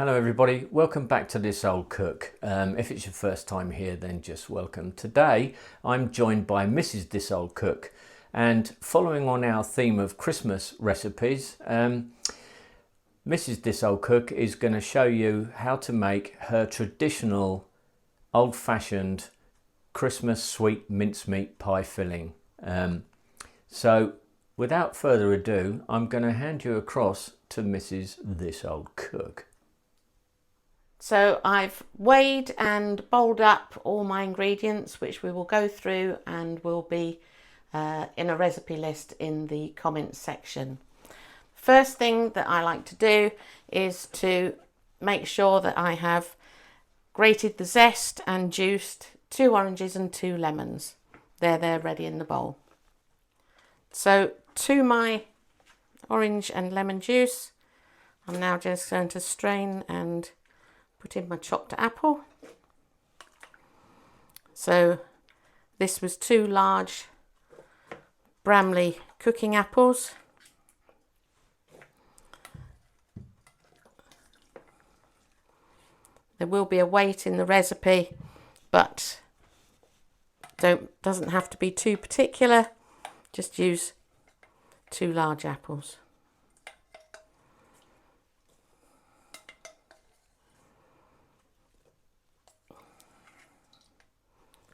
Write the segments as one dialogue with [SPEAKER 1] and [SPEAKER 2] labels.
[SPEAKER 1] Hello everybody, welcome back to This Old Cook. If it's your first time here, then just welcome. Today I'm joined by Mrs. This Old Cook, and following on our theme of Christmas recipes, Mrs. This Old Cook is going to show you how to make her traditional old-fashioned Christmas sweet mincemeat pie filling. So without further ado, I'm going to hand you across to Mrs. This Old Cook.
[SPEAKER 2] So I've weighed and bowled up all my ingredients, which we will go through and will be in a recipe list in the comments section. First thing that I like to do is to make sure that I have grated the zest and juiced 2 oranges and 2 lemons. They're ready in the bowl. So to my orange and lemon juice, I'm now just going to strain and put in my chopped apple. So this was 2 large Bramley cooking apples. There will be a weight in the recipe, but doesn't have to be too particular. Just use 2 large apples.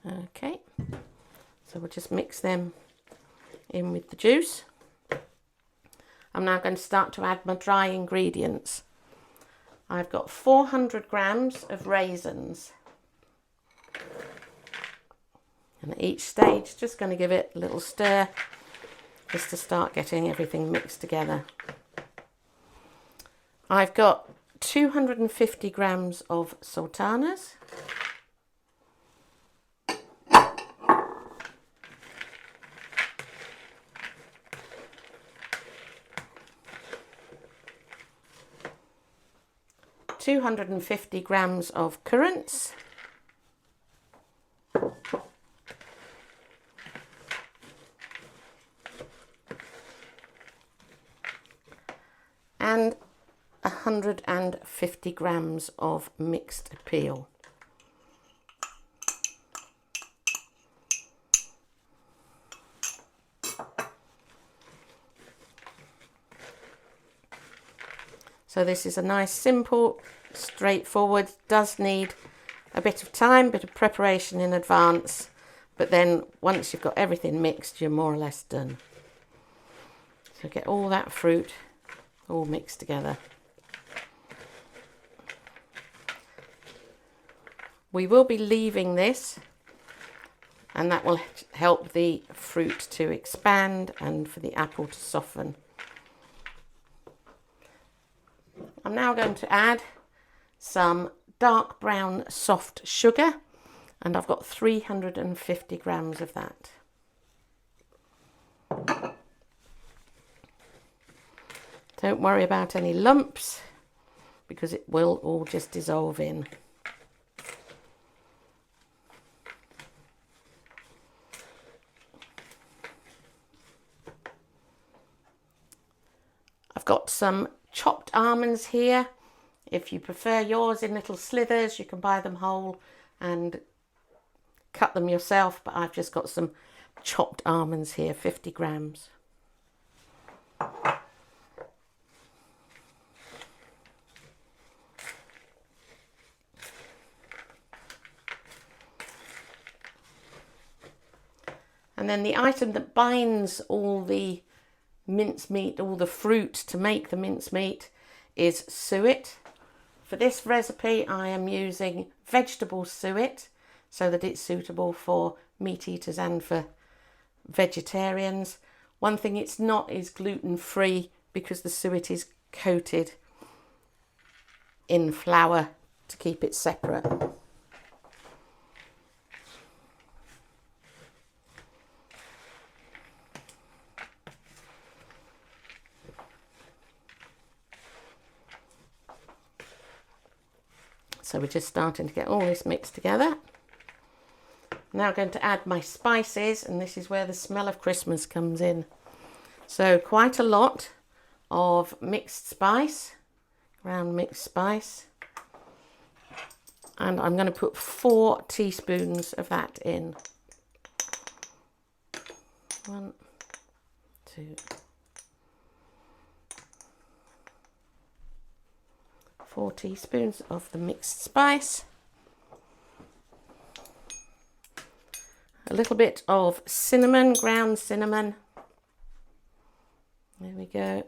[SPEAKER 2] Okay, so we'll just mix them in with the juice. I'm now going to start to add my dry ingredients. I've got 400 grams of raisins. And at each stage, just going to give it a little stir just to start getting everything mixed together. I've got 250 grams of sultanas. ,250 grams of currants, and 150 grams of mixed peel. So this is a nice, simple, straightforward, does need a bit of time, bit of preparation in advance, but then once you've got everything mixed, you're more or less done. So get all that fruit all mixed together. We will be leaving this, and that will help the fruit to expand and for the apple to soften. I'm now going to add some dark brown soft sugar, and I've got 350 grams of that. Don't worry about any lumps because it will all just dissolve in. I've got some chopped almonds here. If you prefer yours in little slithers, you can buy them whole and cut them yourself, but I've just got some chopped almonds here, 50 grams. And then the item that binds all the mincemeat, all the fruit to make the mincemeat, is suet. For this recipe I am using vegetable suet so that it's suitable for meat eaters and for vegetarians. One thing it's not is gluten free because the suet is coated in flour to keep it separate. So we're just starting to get all this mixed together. Now I'm going to add my spices, and this is where the smell of Christmas comes in. So quite a lot of mixed spice, ground mixed spice. And I'm going to put 4 teaspoons of that in. 1, 2, 4 teaspoons of the mixed spice. A little bit of cinnamon, ground cinnamon. There we go.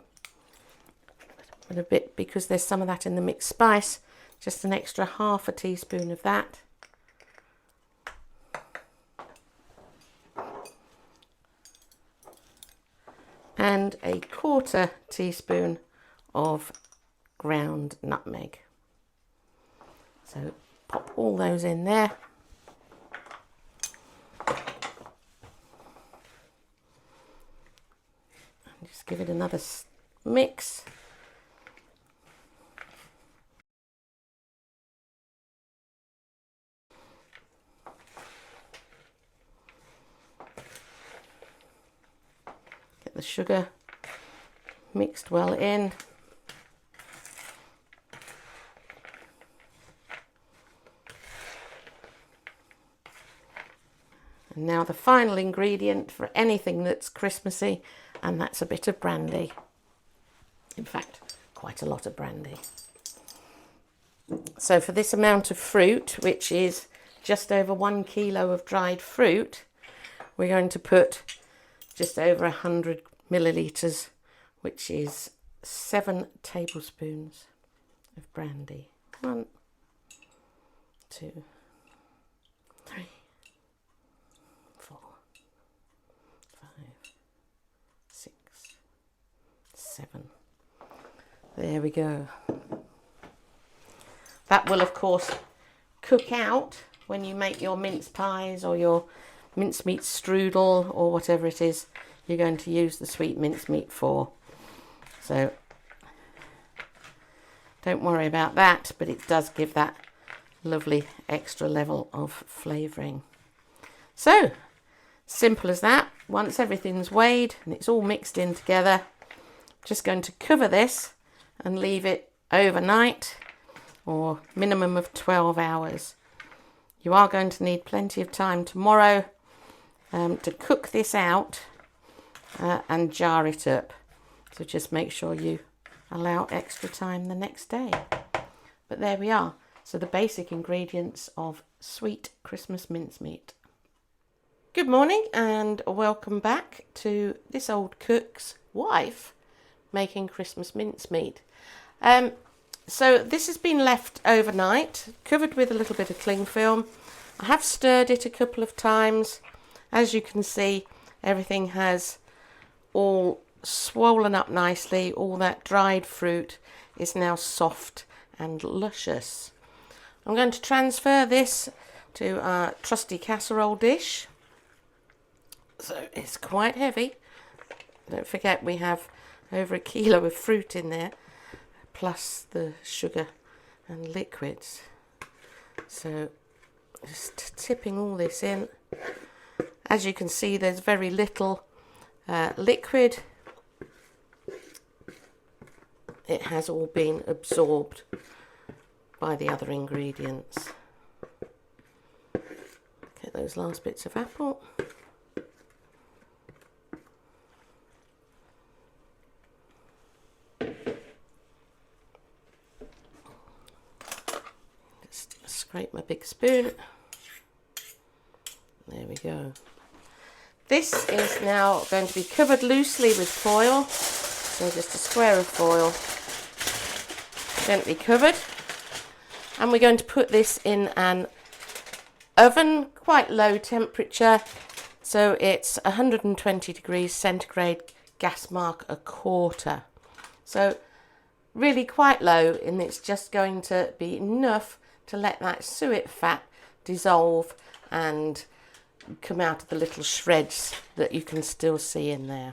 [SPEAKER 2] And a bit, because there's some of that in the mixed spice, just an extra ½ teaspoon of that. And a ¼ teaspoon of ground nutmeg. So pop all those in there. And just give it another mix. Get the sugar mixed well in. And now the final ingredient for anything that's Christmassy, and that's a bit of brandy. In fact, quite a lot of brandy. So for this amount of fruit, which is just over 1 kilo of dried fruit, we're going to put just over 100 millilitres, which is 7 tablespoons of brandy. 1, 2, 3, 4, 5, 6, 7. There we go. That will, of course, cook out when you make your mince pies or your mincemeat strudel or whatever it is you're going to use the sweet mincemeat for. So don't worry about that, but it does give that lovely extra level of flavouring. So simple as that. Once everything's weighed and it's all mixed in together, just going to cover this and leave it overnight, or minimum of 12 hours. You are going to need plenty of time tomorrow to cook this out and jar it up. So just make sure you allow extra time the next day. But there we are. So the basic ingredients of sweet Christmas mincemeat. Good morning and welcome back to this old cook's wife making Christmas mincemeat. So this has been left overnight, covered with a little bit of cling film. I have stirred it a couple of times. As you can see, everything has all swollen up nicely. All that dried fruit is now soft and luscious. I'm going to transfer this to our trusty casserole dish. So it's quite heavy. Don't forget we have over 1 kilo of fruit in there, plus the sugar and liquids. So just tipping all this in. As you can see, there's very little liquid. It has all been absorbed by the other ingredients. Get those last bits of apple. Scrape my big spoon. There we go. This is now going to be covered loosely with foil. So just a square of foil, gently covered. And we're going to put this in an oven, quite low temperature. So it's 120 degrees centigrade, gas mark 1/4. So really quite low, and it's just going to be enough to let that suet fat dissolve and come out of the little shreds that you can still see in there.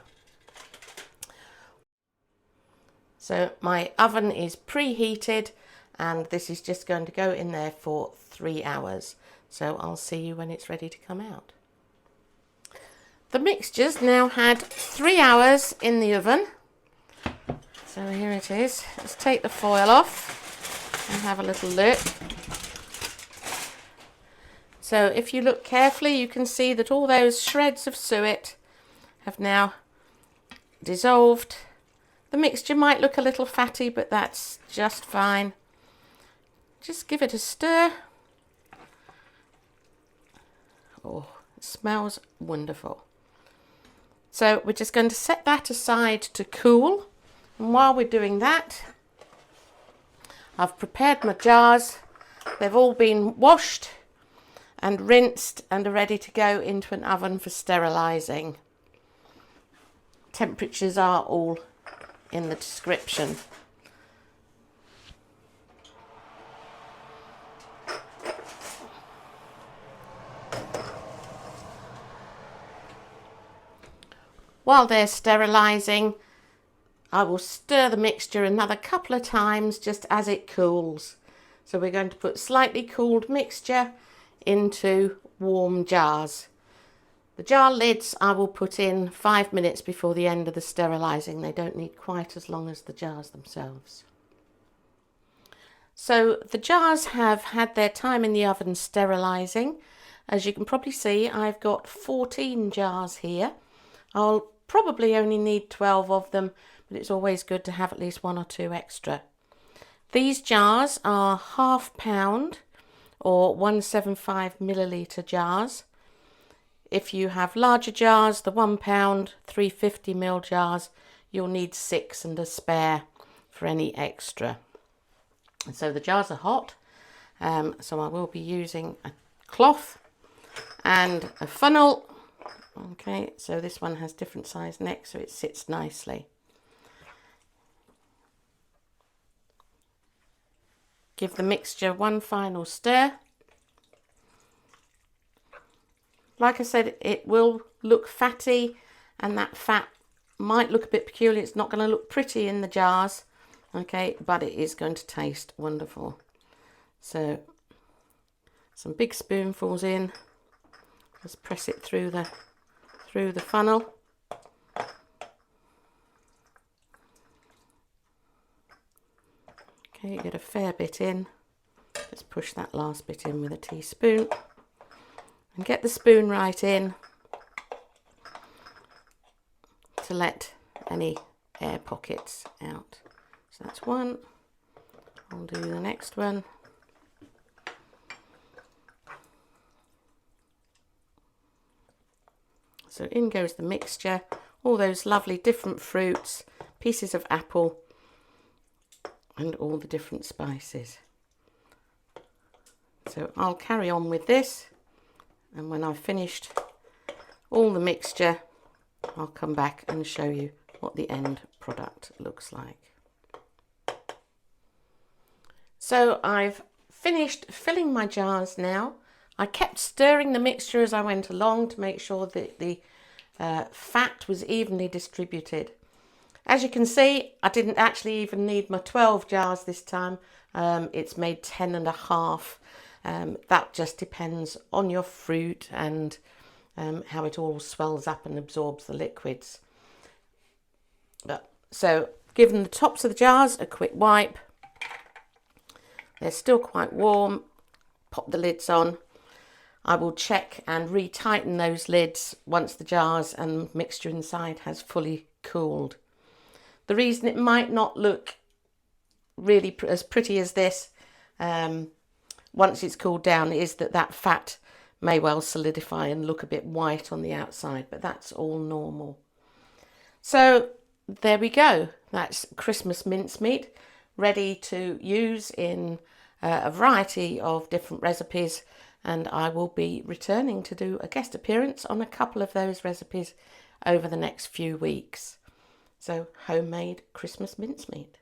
[SPEAKER 2] So my oven is preheated and this is just going to go in there for 3 hours. So I'll see you when it's ready to come out. The mixture's now had 3 hours in the oven. So here it is. Let's take the foil off and have a little look. So if you look carefully, you can see that all those shreds of suet have now dissolved. The mixture might look a little fatty, but that's just fine. Just give it a stir. Oh, it smells wonderful. So we're just going to set that aside to cool. And while we're doing that, I've prepared my jars. They've all been washed and rinsed and are ready to go into an oven for sterilising. Temperatures are all in the description. While they're sterilising, I will stir the mixture another couple of times just as it cools. So we're going to put slightly cooled mixture into warm jars. The jar lids I will put in 5 minutes before the end of the sterilising. They don't need quite as long as the jars themselves. So the jars have had their time in the oven sterilising. As you can probably see, I've got 14 jars here. I'll probably only need 12 of them, but it's always good to have at least 1 or 2 extra. These jars are ½ pound or 175 millilitre jars. If you have larger jars, the 1 pound 350 ml jars, you'll need 6 and a spare for any extra. And so the jars are hot, so I will be using a cloth and a funnel. Okay, so this one has different size necks, so it sits nicely. Give the mixture one final stir. Like I said, it will look fatty, and that fat might look a bit peculiar. It's not going to look pretty in the jars, okay, but it is going to taste wonderful. So some big spoonfuls in. Just press it through the funnel. Okay, you get a fair bit in. Just push that last bit in with a teaspoon and get the spoon right in to let any air pockets out. So that's one. I'll do the next one. So in goes the mixture, all those lovely different fruits, pieces of apple, and all the different spices. So I'll carry on with this, and when I've finished all the mixture, I'll come back and show you what the end product looks like. So I've finished filling my jars now. I kept stirring the mixture as I went along to make sure that the fat was evenly distributed. As you can see, I didn't actually even need my 12 jars this time. It's made 10 and a half. That just depends on your fruit and how it all swells up and absorbs the liquids. So giving the tops of the jars a quick wipe. They're still quite warm. Pop the lids on. I will check and retighten those lids once the jars and mixture inside has fully cooled. The reason it might not look really as pretty as this once it's cooled down is that fat may well solidify and look a bit white on the outside, but that's all normal. So there we go. That's Christmas mincemeat, ready to use in a variety of different recipes, and I will be returning to do a guest appearance on a couple of those recipes over the next few weeks. So homemade Christmas mincemeat.